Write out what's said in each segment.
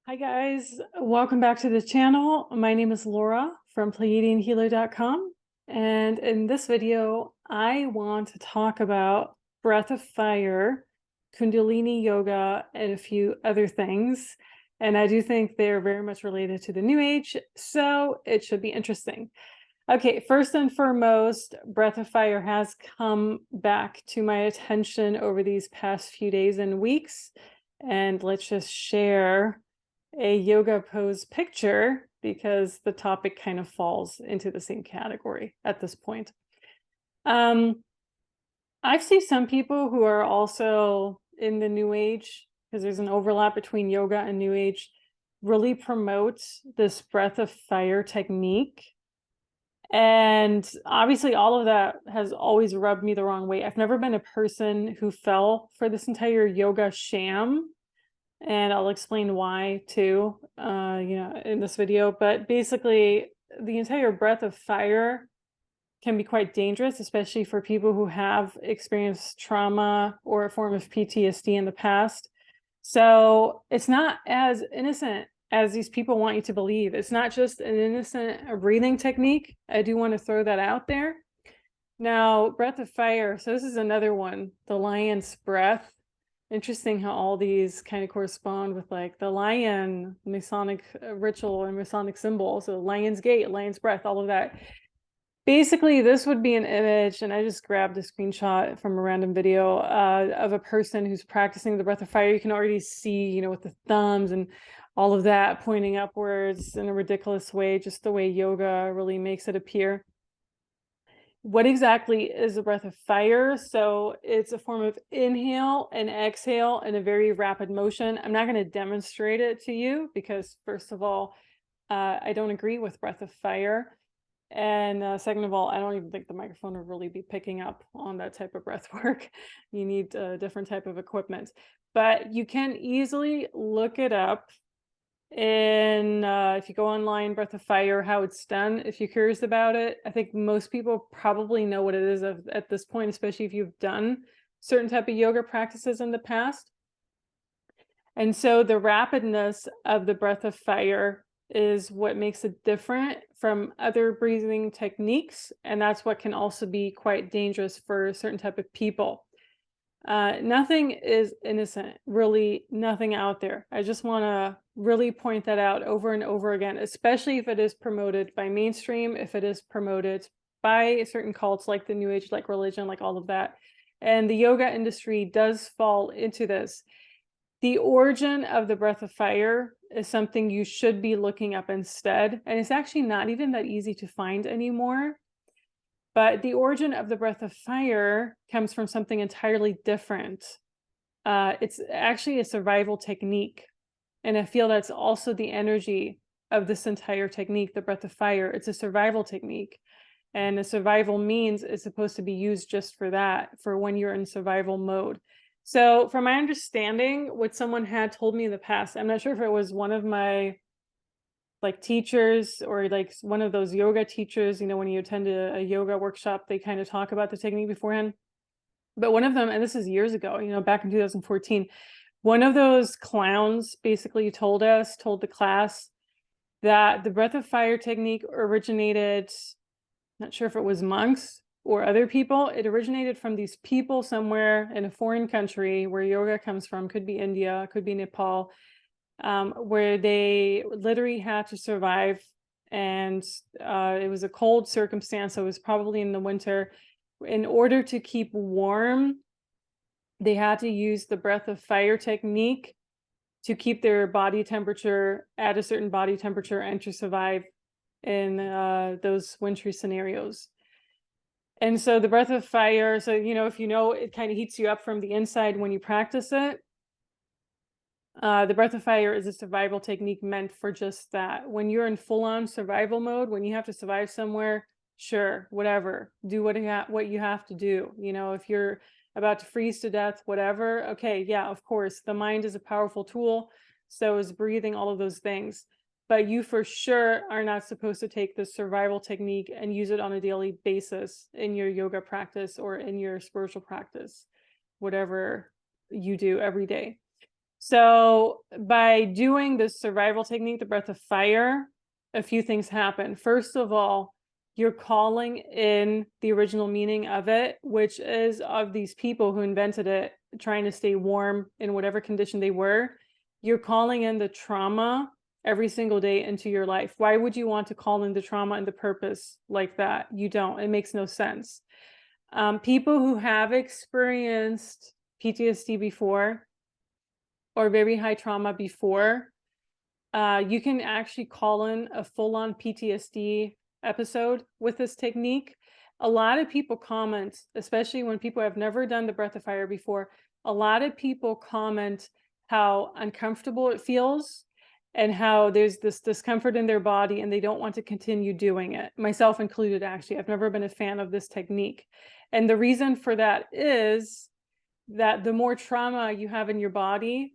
Hi guys, welcome back to the channel. My name is Laura from PleiadianHealer.com, and in this video I want to talk about breath of fire, Kundalini yoga, and a few other things. And I do think they're very much related to the New Age, so it should be interesting. Okay, first and foremost, breath of fire has come back to my attention over these past few days and weeks, and let's just share a yoga pose picture because the topic kind of falls into the same category at this point. I've seen some people who are also in the New Age, because there's an overlap between yoga and New Age, really promote this breath of fire technique. And obviously all of that has always rubbed me the wrong way. I've never been a person who fell for this entire yoga sham, and I'll explain why too, in this video. But basically, the entire breath of fire can be quite dangerous, especially for people who have experienced trauma or a form of PTSD in the past. So it's not as innocent as these people want you to believe. It's not just an innocent breathing technique. I do want to throw that out there. Now, breath of fire. So this is another one, the lion's breath. Interesting how all these kind of correspond with like the lion Masonic ritual and Masonic symbol. So lion's gate, lion's breath, all of that. Basically, this would be an image, and I just grabbed a screenshot from a random video of a person who's practicing the breath of fire. You can already see, with the thumbs and all of that pointing upwards in a ridiculous way, just the way yoga really makes it appear. What exactly is a breath of fire? So it's a form of inhale and exhale in a very rapid motion. I'm not going to demonstrate it to you because, first of all, I don't agree with breath of fire. And second of all, I don't even think the microphone will really be picking up on that type of breath work. You need a different type of equipment. But you can easily look it up in if you go online, breath of fire, how it's done. If you're curious about it, I think most people probably know what it is at this point, especially if you've done certain type of yoga practices in the past. And so the rapidness of the breath of fire is what makes it different from other breathing techniques, and that's what can also be quite dangerous for certain type of people. Nothing is innocent, really nothing out there. I just want to really point that out over and over again, especially if it is promoted by mainstream, if it is promoted by certain cults like the New Age, like religion, like all of that. And the yoga industry does fall into this. The origin of the breath of fire is something you should be looking up instead. And it's actually not even that easy to find anymore. But the origin of the breath of fire comes from something entirely different. It's actually a survival technique. And I feel that's also the energy of this entire technique, the breath of fire. It's a survival technique. And a survival means it's supposed to be used just for that, for when you're in survival mode. So from my understanding, what someone had told me in the past, I'm not sure if it was one of my teachers or like one of those yoga teachers, when you attend a yoga workshop, they kind of talk about the technique beforehand. But one of them, and this is years ago, back in 2014, one of those clowns basically told the class that the breath of fire technique originated, not sure if it was monks or other people. It originated from these people somewhere in a foreign country where yoga comes from. Could be India, could be Nepal, where they literally had to survive. And it was a cold circumstance, so it was probably in the winter. In order to keep warm, they had to use the breath of fire technique to keep their body temperature at a certain body temperature and to survive in those wintry scenarios. And so the breath of fire, so if it kind of heats you up from the inside when you practice it. The breath of fire is a survival technique meant for just that. When you're in full-on survival mode, when you have to survive somewhere, sure, whatever, do what you have to do. If you're about to freeze to death, whatever, okay, yeah, of course, the mind is a powerful tool, so is breathing, all of those things. But you for sure are not supposed to take this survival technique and use it on a daily basis in your yoga practice or in your spiritual practice, whatever you do every day. So by doing the survival technique, the breath of fire, a few things happen. First of all, you're calling in the original meaning of it, which is of these people who invented it, trying to stay warm in whatever condition they were. You're calling in the trauma every single day into your life. Why would you want to call in the trauma and the purpose like that? You don't. It makes no sense. People who have experienced PTSD before, or very high trauma before, you can actually call in a full-on PTSD episode with this technique. A lot of people comment, especially when people have never done the breath of fire before, a lot of people comment how uncomfortable it feels and how there's this discomfort in their body and they don't want to continue doing it, myself included. Actually, I've never been a fan of this technique. And the reason for that is that the more trauma you have in your body,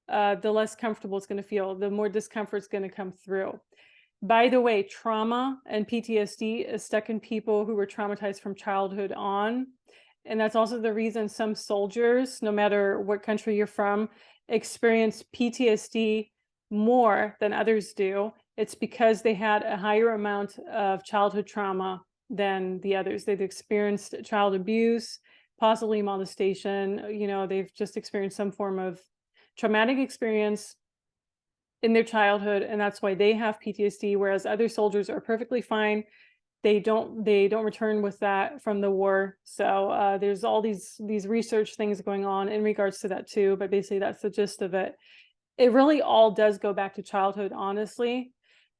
the less comfortable it's going to feel, the more discomfort is going to come through. By the way, trauma and PTSD is stuck in people who were traumatized from childhood on. And that's also the reason some soldiers, no matter what country you're from, experience PTSD more than others do. It's because they had a higher amount of childhood trauma than the others. They've experienced child abuse, possibly molestation, they've just experienced some form of traumatic experience in their childhood, and that's why they have PTSD, whereas other soldiers are perfectly fine. They don't return with that from the war. So there's all these research things going on in regards to that too, but basically that's the gist of it. It really all does go back to childhood, honestly.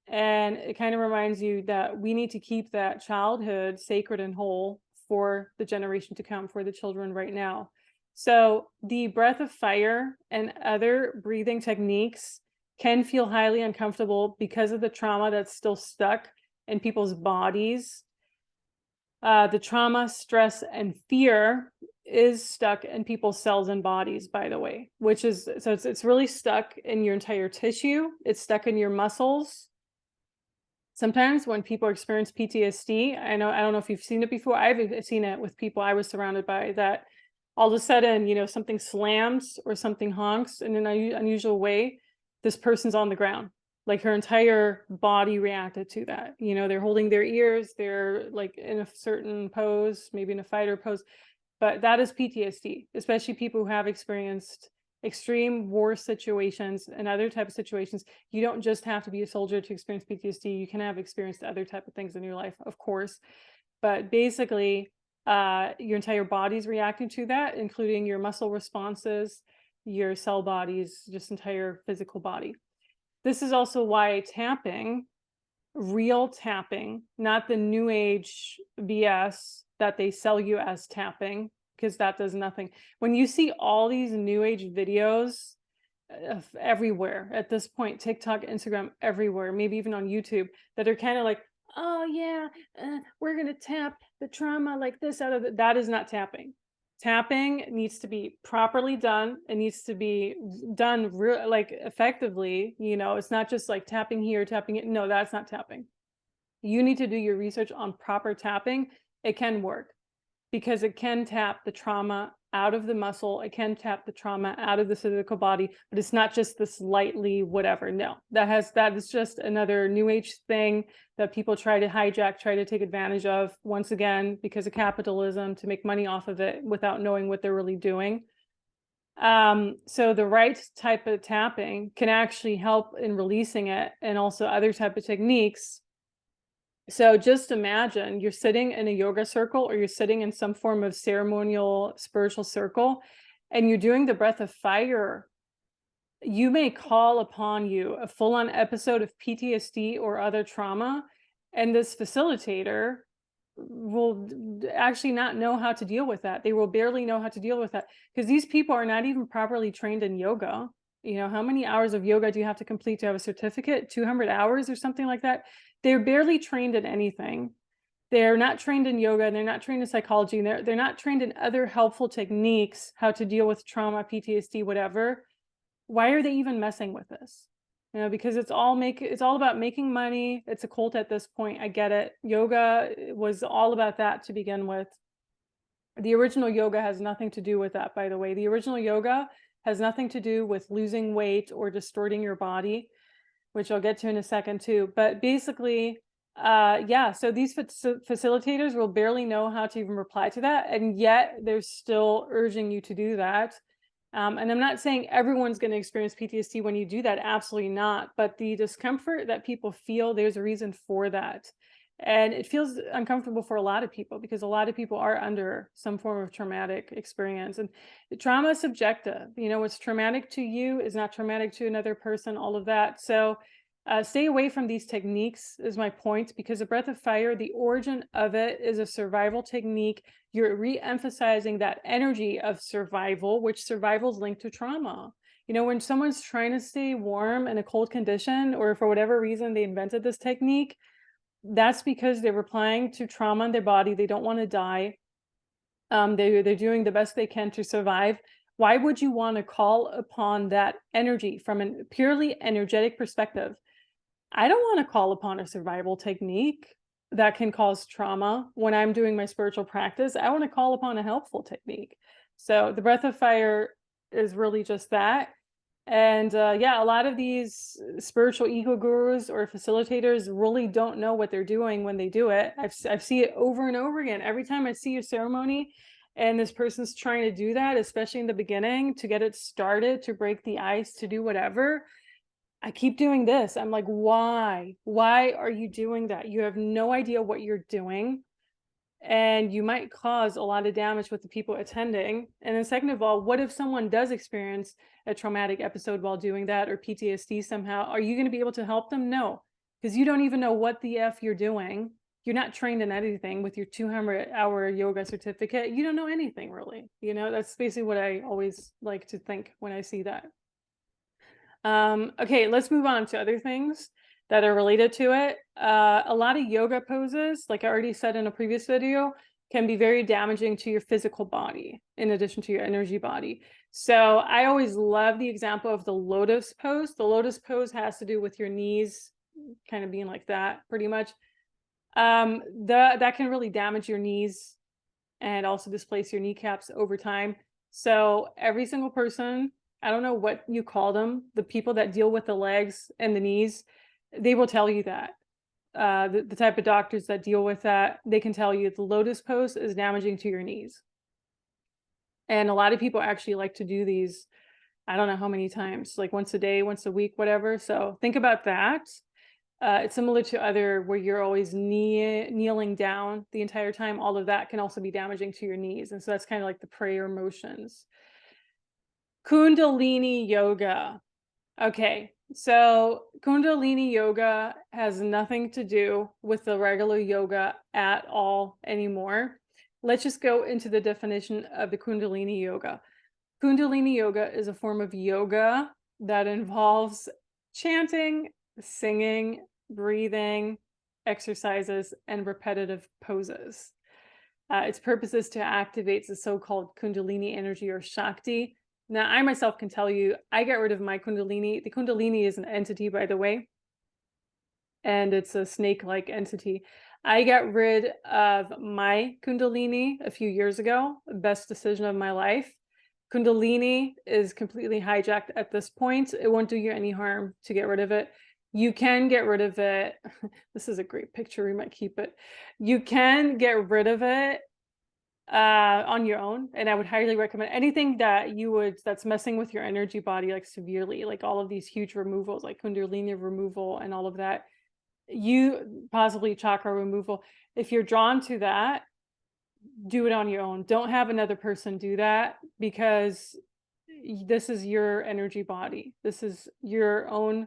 And it kind of reminds you that we need to keep that childhood sacred and whole for the generation to come, for the children right now. So the breath of fire and other breathing techniques can feel highly uncomfortable because of the trauma that's still stuck in people's bodies. The trauma, stress, and fear is stuck in people's cells and bodies, by the way, which is, so it's really stuck in your entire tissue. It's stuck in your muscles. Sometimes when people experience PTSD, I don't know if you've seen it before. I've seen it with people I was surrounded by, that all of a sudden, something slams or something honks in an unusual way. This person's on the ground, like her entire body reacted to that. They're holding their ears, they're like in a certain pose, maybe in a fighter pose, but that is PTSD, especially people who have experienced extreme war situations and other type of situations. You don't just have to be a soldier to experience PTSD. You can have experienced other type of things in your life, of course, but basically your entire body's reacting to that, including your muscle responses, your cell bodies, just entire physical body. This is also why tapping, real tapping, not the new age BS that they sell you as tapping, because that does nothing. When you see all these new age videos everywhere at this point, TikTok, Instagram, everywhere, maybe even on YouTube, that are kind of like, oh yeah, we're going to tap the trauma like this out of it. That is not tapping. Tapping needs to be properly done. It needs to be done like effectively. It's not just like tapping here, tapping it. No, that's not tapping. You need to do your research on proper tapping. It can work because it can tap the trauma out of the muscle. It can tap the trauma out of the physical body, but it's not just this lightly whatever. No, that is just another new age thing that people try to hijack, try to take advantage of, once again, because of capitalism, to make money off of it without knowing what they're really doing. So the right type of tapping can actually help in releasing it, and also other type of techniques. So just imagine you're sitting in a yoga circle, or you're sitting in some form of ceremonial spiritual circle, and you're doing the breath of fire. You may call upon you a full-on episode of PTSD or other trauma, and this facilitator will actually not know how to deal with that. They will barely know how to deal with that, because these people are not even properly trained in yoga. How many hours of yoga do you have to complete to have a certificate? 200 hours or something like that. They're barely trained in anything. They're not trained in yoga, and they're not trained in psychology, and they're not trained in other helpful techniques, how to deal with trauma, PTSD, whatever. Why are they even messing with this? Because it's all about making money. It's a cult at this point. I get it. Yoga was all about that to begin with. The original yoga has nothing to do with that, by the way. The original yoga Has nothing to do with losing weight or distorting your body, which I'll get to in a second too. But basically, yeah, so these facilitators will barely know how to even reply to that, and yet they're still urging you to do that. And I'm not saying everyone's going to experience PTSD when you do that, absolutely not. But the discomfort that people feel, there's a reason for that. And it feels uncomfortable for a lot of people because a lot of people are under some form of traumatic experience. And trauma is subjective. You know, what's traumatic to you is not traumatic to another person, all of that. So stay away from these techniques is my point, because the breath of fire, the origin of it is a survival technique. You're re-emphasizing that energy of survival, which survival is linked to trauma. You know, when someone's trying to stay warm in a cold condition, or for whatever reason they invented this technique, that's because they're replying to trauma in their body. They don't want to die. They're doing the best they can to survive. Why would you want to call upon that energy from a purely energetic perspective? I don't want to call upon a survival technique that can cause trauma when I'm doing my spiritual practice. I want to call upon a helpful technique. So the breath of fire is really just that. And yeah, a lot of these spiritual ego gurus or facilitators really don't know what they're doing when they do it. I've seen it over and over again. Every time I see a ceremony and this person's trying to do that, especially in the beginning, to get it started, to break the ice, to do whatever, I keep doing this. I'm like, why? Why are you doing that? You have no idea what you're doing. And you might cause a lot of damage with the people attending. And then second of all, what if someone does experience a traumatic episode while doing that, or PTSD somehow? Are you going to be able to help them? No, because you don't even know what the F you're doing. You're not trained in anything with your 200-hour yoga certificate. You don't know anything really. You know, that's basically what I always like to think when I see that. Okay, let's move on to other things that are related to it. A lot of yoga poses, like I already said in a previous video, can be very damaging to your physical body in addition to your energy body. So I always love the example of the lotus pose. The lotus pose has to do with your knees kind of being like that, pretty much. That can really damage your knees and also displace your kneecaps over time. So every single person, I don't know what you call them, the people that deal with the legs and the knees, they will tell you that. The type of doctors that deal with that, they can tell you the lotus pose is damaging to your knees. And a lot of people actually like to do these, I don't know how many times, like once a day, once a week, whatever. So think about that. It's similar to other where you're always kneeling down the entire time. All of that can also be damaging to your knees. And so that's kind of like the prayer motions. Kundalini yoga. Okay, so Kundalini yoga has nothing to do with the regular yoga at all anymore. Let's just go into the definition of the Kundalini yoga. Kundalini yoga is a form of yoga that involves chanting, singing, breathing, exercises, and repetitive poses. Its purpose is to activate the so-called Kundalini energy or Shakti. Now, I myself can tell you, I got rid of my Kundalini. The Kundalini is an entity, by the way, and it's a snake-like entity. I got rid of my Kundalini a few years ago, best decision of my life. Kundalini is completely hijacked at this point. It won't do you any harm to get rid of it. You can get rid of it. This is a great picture. We might keep it. You can get rid of it on your own, and I would highly recommend anything that that's messing with your energy body like severely, like all of these huge removals like Kundalini removal and all of that, you possibly chakra removal. If you're drawn to that, do it on your own. Don't have another person do that, because this is your energy body. This is your own,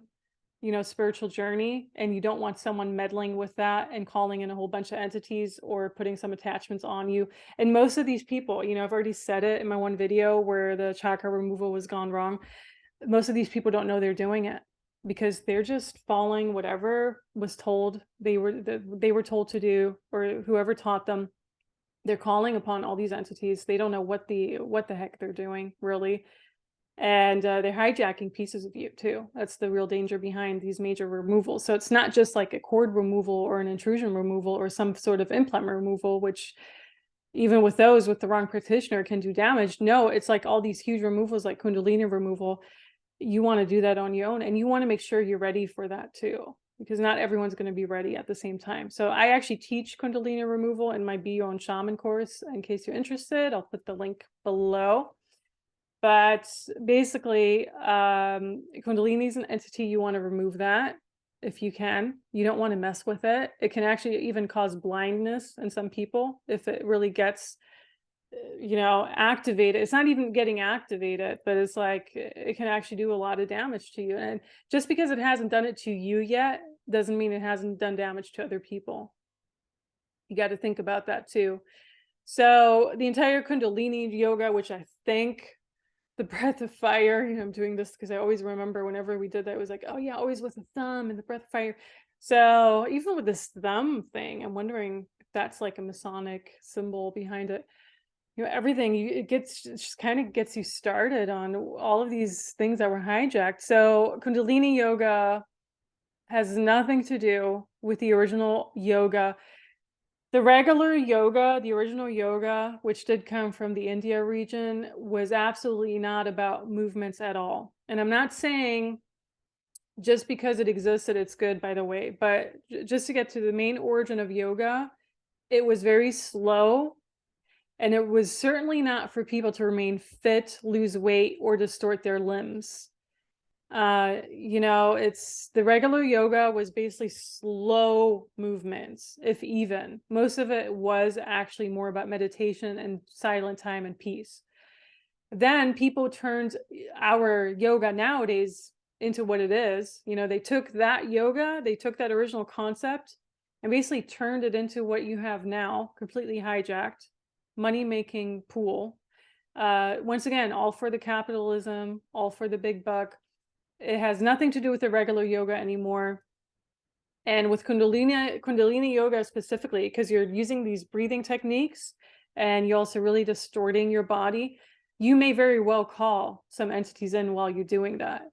you know, spiritual journey, and you don't want someone meddling with that and calling in a whole bunch of entities or putting some attachments on you. And most of these people, you know, I've already said it in my one video where the chakra removal was gone wrong. Most of these people don't know they're doing it because they're just following whatever was told they were told to do, or whoever taught them. They're calling upon all these entities. They don't know what the heck they're doing, really. And they're hijacking pieces of you too. That's the real danger behind these major removals. So it's not just like a cord removal or an intrusion removal or some sort of implant removal, which even with those, with the wrong practitioner, can do damage. No, it's like all these huge removals like Kundalini removal. You want to do that on your own, and you want to make sure you're ready for that too, because not everyone's going to be ready at the same time. So I actually teach Kundalini removal in my Be Your Own Shaman course. In case you're interested, I'll put the link below. But basically, Kundalini is an entity. You want to remove that if you can. You don't want to mess with it. It can actually even cause blindness in some people if it really gets, activated. It's not even getting activated, but it's like it can actually do a lot of damage to you. And just because it hasn't done it to you yet doesn't mean it hasn't done damage to other people. You got to think about that too. So the entire Kundalini yoga, which I think the breath of fire, I'm doing this because I always remember whenever we did that, it was like, oh yeah, always with the thumb and the breath of fire. So even with this thumb thing, I'm wondering if that's like a Masonic symbol behind it. Everything it just kind of gets you started on all of these things that were hijacked. So Kundalini yoga has nothing to do with the original yoga. The regular yoga, the original yoga, which did come from the India region, was absolutely not about movements at all. And I'm not saying just because it existed, it's good, by the way, but just to get to the main origin of yoga, it was very slow. And it was certainly not for people to remain fit, lose weight, or distort their limbs. It's the regular yoga was basically slow movements, if even. Most of it was actually more about meditation and silent time and peace. Then people turned our yoga nowadays into what it is. They took that yoga, they took that original concept and basically turned it into what you have now, completely hijacked. Money-making pool. Once again, all for the capitalism, all for the big buck. It has nothing to do with the regular yoga anymore. And with Kundalini yoga specifically, because you're using these breathing techniques and you're also really distorting your body, you may very well call some entities in while you're doing that.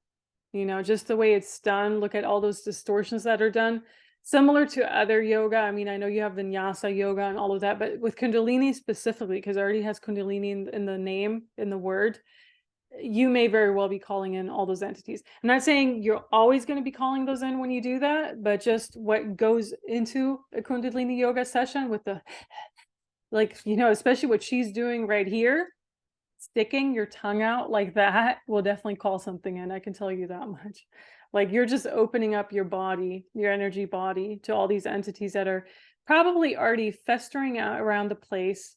Just the way it's done, look at all those distortions that are done. Similar to other yoga. I mean, I know you have vinyasa yoga and all of that, but with Kundalini specifically, because it already has Kundalini in the name, in the word, you may very well be calling in all those entities. I'm not saying you're always going to be calling those in when you do that, but just what goes into a Kundalini yoga session with the, especially what she's doing right here, sticking your tongue out like that will definitely call something in. I can tell you that much. Like you're just opening up your body, your energy body, to all these entities that are probably already festering out around the place,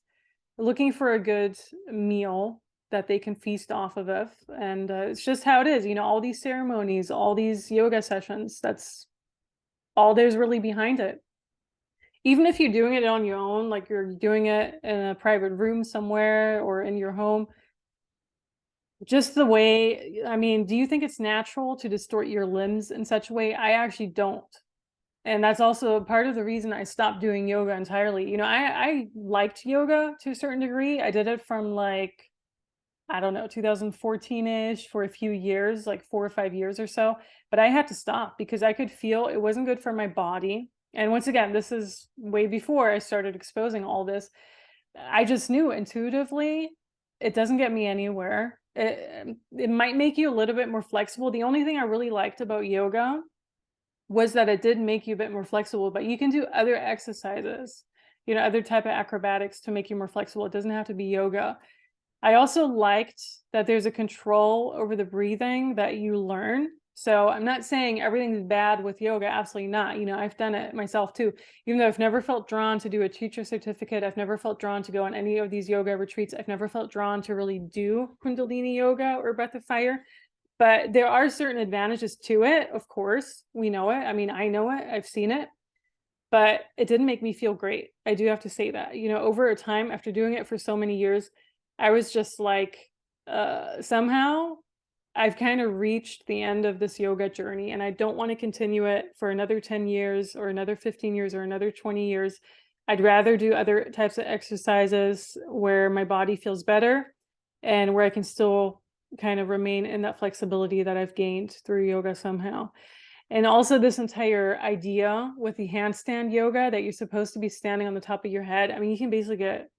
looking for a good meal that they can feast off of it. And it's just how it is. All these ceremonies, all these yoga sessions, that's all there's really behind it. Even if you're doing it on your own, like you're doing it in a private room somewhere or in your home, just the way, I mean, do you think it's natural to distort your limbs in such a way? I actually don't. And that's also part of the reason I stopped doing yoga entirely. I liked yoga to a certain degree. I did it from I don't know, 2014-ish for a few years, like 4 or 5 years or so. But I had to stop because I could feel it wasn't good for my body. And once again, this is way before I started exposing all this. I just knew intuitively it doesn't get me anywhere. It might make you a little bit more flexible. The only thing I really liked about yoga was that it did make you a bit more flexible, but you can do other exercises, other type of acrobatics to make you more flexible. It doesn't have to be yoga. I also liked that there's a control over the breathing that you learn. So I'm not saying everything's bad with yoga, absolutely not. I've done it myself too. Even though I've never felt drawn to do a teacher certificate, I've never felt drawn to go on any of these yoga retreats. I've never felt drawn to really do Kundalini yoga or breath of fire. But there are certain advantages to it, of course. We know it. I mean, I know it. I've seen it. But it didn't make me feel great. I do have to say that. Over a time, after doing it for so many years, I was just like, somehow I've kind of reached the end of this yoga journey and I don't want to continue it for another 10 years or another 15 years or another 20 years. I'd rather do other types of exercises where my body feels better and where I can still kind of remain in that flexibility that I've gained through yoga somehow. And also this entire idea with the handstand yoga that you're supposed to be standing on the top of your head. I mean, you can basically get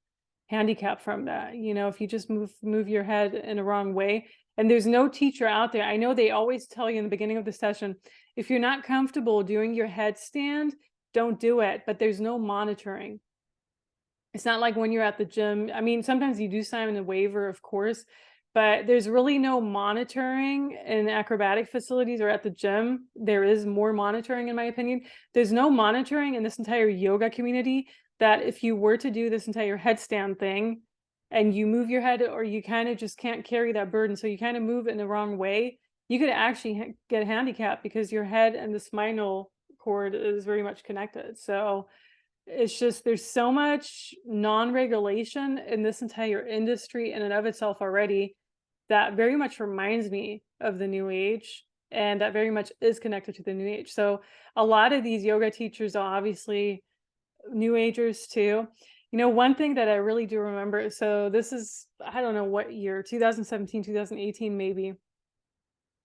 handicap from that. You know, if you just move your head in a wrong way, and there's no teacher out there. I know they always tell you in the beginning of the session, if you're not comfortable doing your headstand, don't do it, but there's no monitoring. It's not like when you're at the gym. I mean, sometimes you do sign a waiver, of course, but there's really no monitoring in acrobatic facilities or at the gym. There is more monitoring, in my opinion. There's no monitoring in this entire yoga community that if you were to do this entire headstand thing and you move your head or you kind of just can't carry that burden, so you kind of move it in the wrong way, you could actually get handicapped because your head and the spinal cord is very much connected. So it's just there's so much non-regulation in this entire industry in and of itself already that very much reminds me of the New Age, and that very much is connected to the New Age. So a lot of these yoga teachers are obviously New Agers too. You know, one thing that I really do remember, so this is, I don't know what year, 2017, 2018 maybe.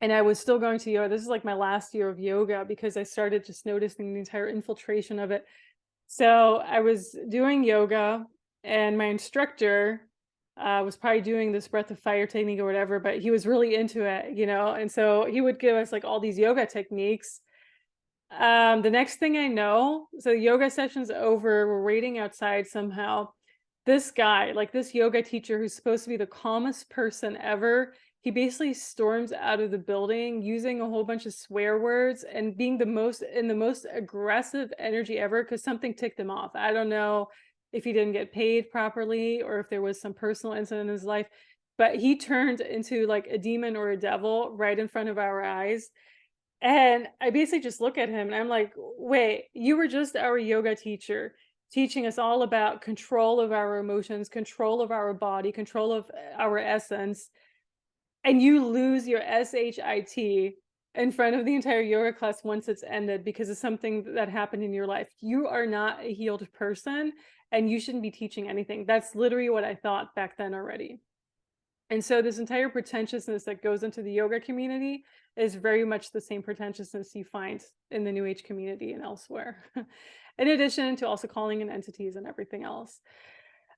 And I was still going to yoga. This is like my last year of yoga because I started just noticing the entire infiltration of it. So I was doing yoga, and my instructor was probably doing this breath of fire technique or whatever, but he was really into it, you know? And so he would give us like all these yoga techniques. The next thing I know, so yoga session's over, we're waiting outside somehow. This guy, like this yoga teacher who's supposed to be the calmest person ever, he basically storms out of the building using a whole bunch of swear words and being the most aggressive energy ever because something ticked him off. I don't know if he didn't get paid properly or if there was some personal incident in his life, but he turned into like a demon or a devil right in front of our eyes. And I basically just look at him and I'm like, wait, you were just our yoga teacher teaching us all about control of our emotions, control of our body, control of our essence. And you lose your SHIT in front of the entire yoga class once it's ended because of something that happened in your life. You are not a healed person and you shouldn't be teaching anything. That's literally what I thought back then already. And so this entire pretentiousness that goes into the yoga community is very much the same pretentiousness you find in the New Age community and elsewhere, in addition to also calling in entities and everything else.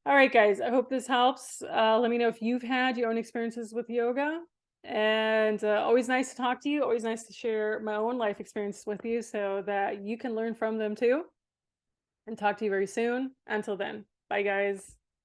All right, guys, I hope this helps. Let me know if you've had your own experiences with yoga. And always nice to talk to you. Always nice to share my own life experiences with you so that you can learn from them too. And talk to you very soon. Until then, bye, guys.